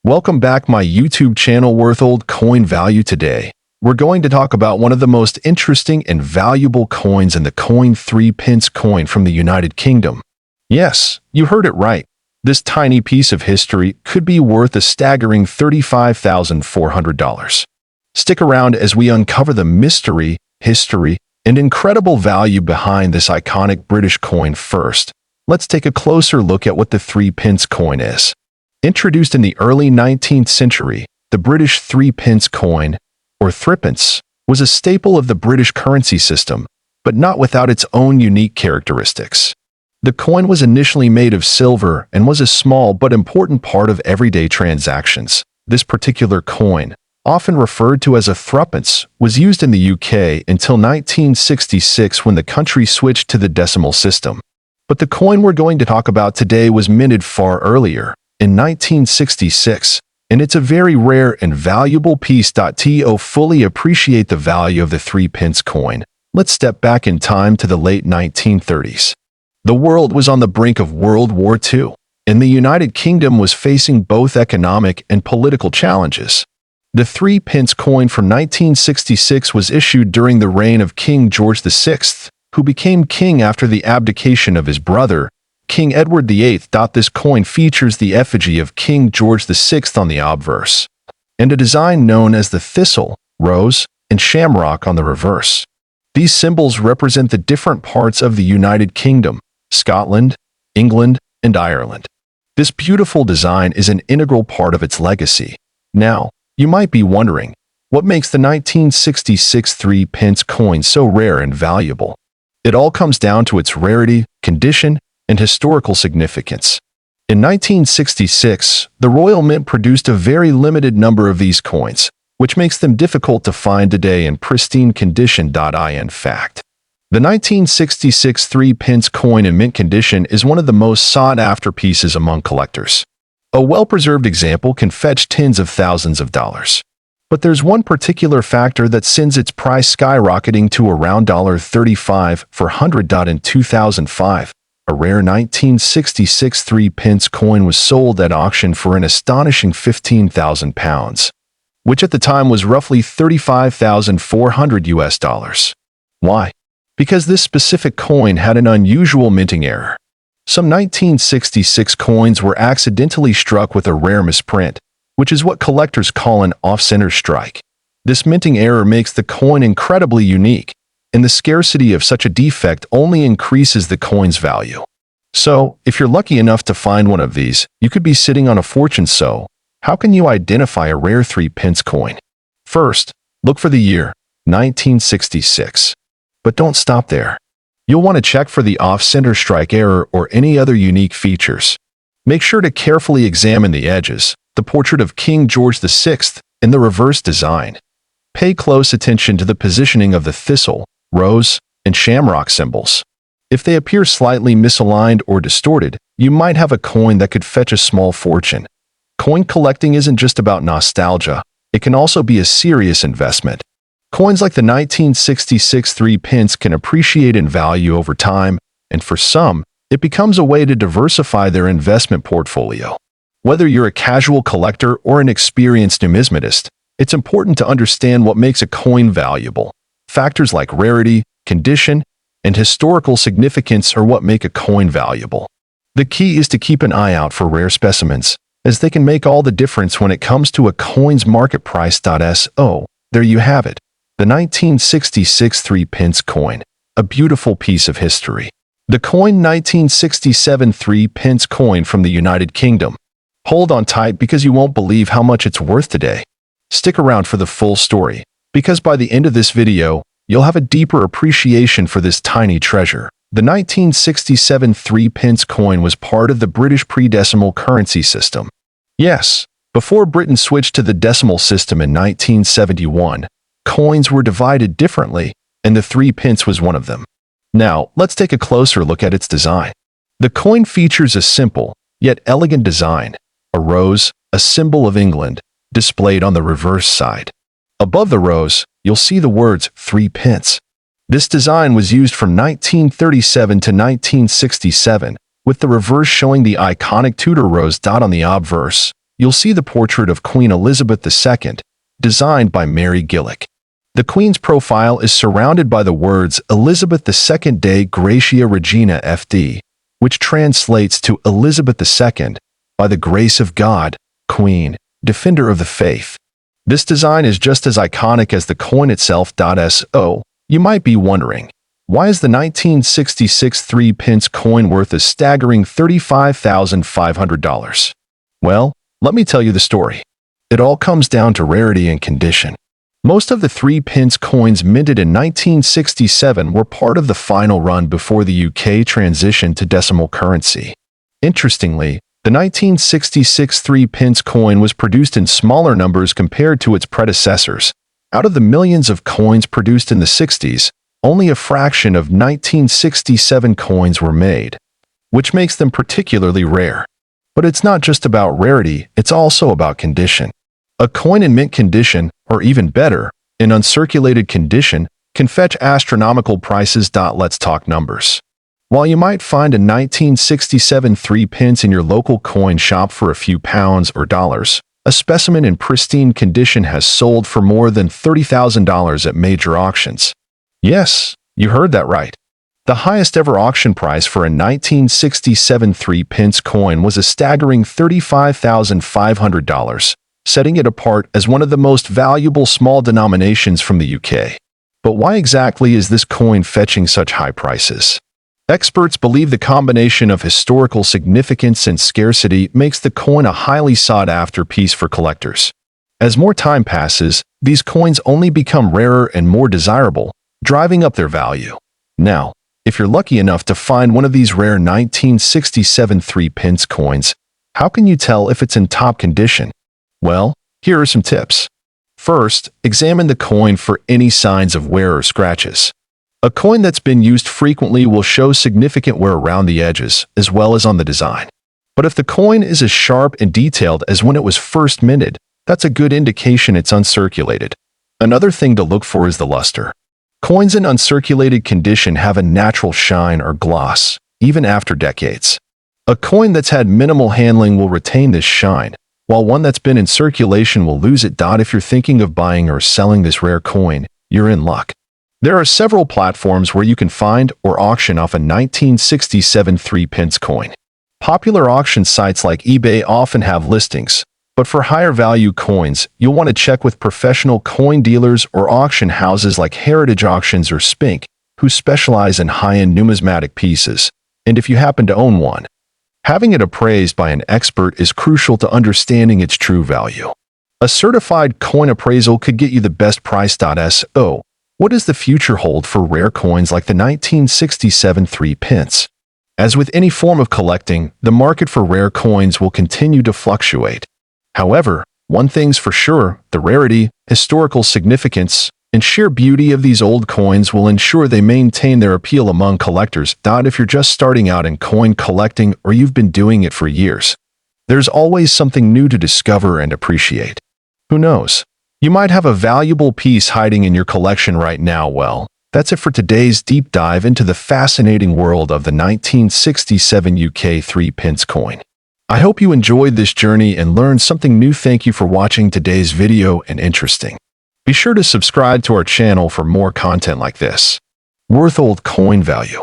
Welcome back my YouTube channel worth old coin value. Today, we're going to talk about one of the most interesting and valuable coins in the coin 3 pence coin from the United Kingdom. Yes, you heard it right. This tiny piece of history could be worth a staggering $35,400. Stick around as we uncover the mystery, history, and incredible value behind this iconic British coin. First, let's take a closer look at what the 3 pence coin is. Introduced in the early 19th century, the British 3 pence coin, or threepence, was a staple of the British currency system, but not without its own unique characteristics. The coin was initially made of silver and was a small but important part of everyday transactions. This particular coin, often referred to as a threepence, was used in the UK until 1966 when the country switched to the decimal system. But the coin we're going to talk about today was minted far earlier, in 1966, and it's a very rare and valuable piece. To fully appreciate the value of the 3 pence coin, let's step back in time to the late 1930s. The world was on the brink of World War II, and the United Kingdom was facing both economic and political challenges. The 3 pence coin from 1966 was issued during the reign of King George VI, who became king after the abdication of his brother, King Edward VIII. This coin features the effigy of King George VI on the obverse, and a design known as the thistle, rose, and shamrock on the reverse. These symbols represent the different parts of the United Kingdom, Scotland, England, and Ireland. This beautiful design is an integral part of its legacy. Now, you might be wondering, what makes the 1966 3 pence coin so rare and valuable? It all comes down to its rarity, condition, and historical significance. In 1966, the Royal Mint produced a very limited number of these coins, which makes them difficult to find today in pristine condition. In fact, the 1966 3 pence coin in mint condition is one of the most sought-after pieces among collectors. A well-preserved example can fetch tens of thousands of dollars. But there's one particular factor that sends its price skyrocketing to around $35 per 100. In 2005, a rare 1966 3 pence coin was sold at auction for an astonishing £15,000, which at the time was roughly $35,400. Why? Because this specific coin had an unusual minting error. Some 1966 coins were accidentally struck with a rare misprint, which is what collectors call an off-center strike. This minting error makes the coin incredibly unique, and the scarcity of such a defect only increases the coin's value. So, if you're lucky enough to find one of these, you could be sitting on a fortune. So, how can you identify a rare 3 pence coin? First, look for the year, 1966. But don't stop there. You'll want to check for the off-center strike error or any other unique features. Make sure to carefully examine the edges, the portrait of King George VI, and the reverse design. Pay close attention to the positioning of the thistle, rose, and shamrock symbols. If they appear slightly misaligned or distorted, you might have a coin that could fetch a small fortune. Coin collecting isn't just about nostalgia, it can also be a serious investment. Coins like the 1966 3 pence can appreciate in value over time, and for some, it becomes a way to diversify their investment portfolio. Whether you're a casual collector or an experienced numismatist, it's important to understand what makes a coin valuable. Factors like rarity, condition, and historical significance are what make a coin valuable. The key is to keep an eye out for rare specimens, as they can make all the difference when it comes to a coin's market price. So, there you have it, the 1966 3 pence coin, a beautiful piece of history. The coin 1967 3 pence coin from the United Kingdom. Hold on tight because you won't believe how much it's worth today. Stick around for the full story, because by the end of this video, you'll have a deeper appreciation for this tiny treasure. The 1967 3 pence coin was part of the British pre-decimal currency system. Yes, before Britain switched to the decimal system in 1971, coins were divided differently, and the 3 pence was one of them. Now, let's take a closer look at its design. The coin features a simple, yet elegant design, a rose, a symbol of England, displayed on the reverse side. Above the rose, you'll see the words 3 pence. This design was used from 1937 to 1967, with the reverse showing the iconic Tudor rose dot on the obverse, you'll see the portrait of Queen Elizabeth II, designed by Mary Gillick. The Queen's profile is surrounded by the words Elizabeth II Dei Gratia Regina FD, which translates to Elizabeth II, by the grace of God, Queen, Defender of the Faith. This design is just as iconic as the coin itself. So, you might be wondering, why is the 1966 3-pence coin worth a staggering $35,500? Well, let me tell you the story. It all comes down to rarity and condition. Most of the 3-pence coins minted in 1967 were part of the final run before the UK transitioned to decimal currency. Interestingly, the 1966 3-pence coin was produced in smaller numbers compared to its predecessors. Out of the millions of coins produced in the 60s, only a fraction of 1967 coins were made, which makes them particularly rare. But it's not just about rarity, it's also about condition. A coin in mint condition, or even better, in uncirculated condition, can fetch astronomical prices. Let's talk numbers. While you might find a 1967 3-pence in your local coin shop for a few pounds or dollars, a specimen in pristine condition has sold for more than $30,000 at major auctions. Yes, you heard that right. The highest ever auction price for a 1967 3-pence coin was a staggering $35,500, setting it apart as one of the most valuable small denominations from the UK. But why exactly is this coin fetching such high prices? Experts believe the combination of historical significance and scarcity makes the coin a highly sought-after piece for collectors. As more time passes, these coins only become rarer and more desirable, driving up their value. Now, if you're lucky enough to find one of these rare 1967 3-pence coins, how can you tell if it's in top condition? Well, here are some tips. First, examine the coin for any signs of wear or scratches. A coin that's been used frequently will show significant wear around the edges, as well as on the design. But if the coin is as sharp and detailed as when it was first minted, that's a good indication it's uncirculated. Another thing to look for is the luster. Coins in uncirculated condition have a natural shine or gloss, even after decades. A coin that's had minimal handling will retain this shine, while one that's been in circulation will lose it. If you're thinking of buying or selling this rare coin, you're in luck. There are several platforms where you can find or auction off a 1967 3-pence coin. Popular auction sites like eBay often have listings, but for higher value coins, you'll want to check with professional coin dealers or auction houses like Heritage Auctions or Spink, who specialize in high-end numismatic pieces, and if you happen to own one, having it appraised by an expert is crucial to understanding its true value. A certified coin appraisal could get you the best price. So, what does the future hold for rare coins like the 1967 3-pence? As with any form of collecting, the market for rare coins will continue to fluctuate. However, one thing's for sure, the rarity, historical significance, and sheer beauty of these old coins will ensure they maintain their appeal among collectors. If you're just starting out in coin collecting or you've been doing it for years, there's always something new to discover and appreciate. Who knows? You might have a valuable piece hiding in your collection right now. Well, that's it for today's deep dive into the fascinating world of the 1967 UK 3-pence coin. I hope you enjoyed this journey and learned something new. Thank you for watching today's video and interesting. Be sure to subscribe to our channel for more content like this. Worth old coin value.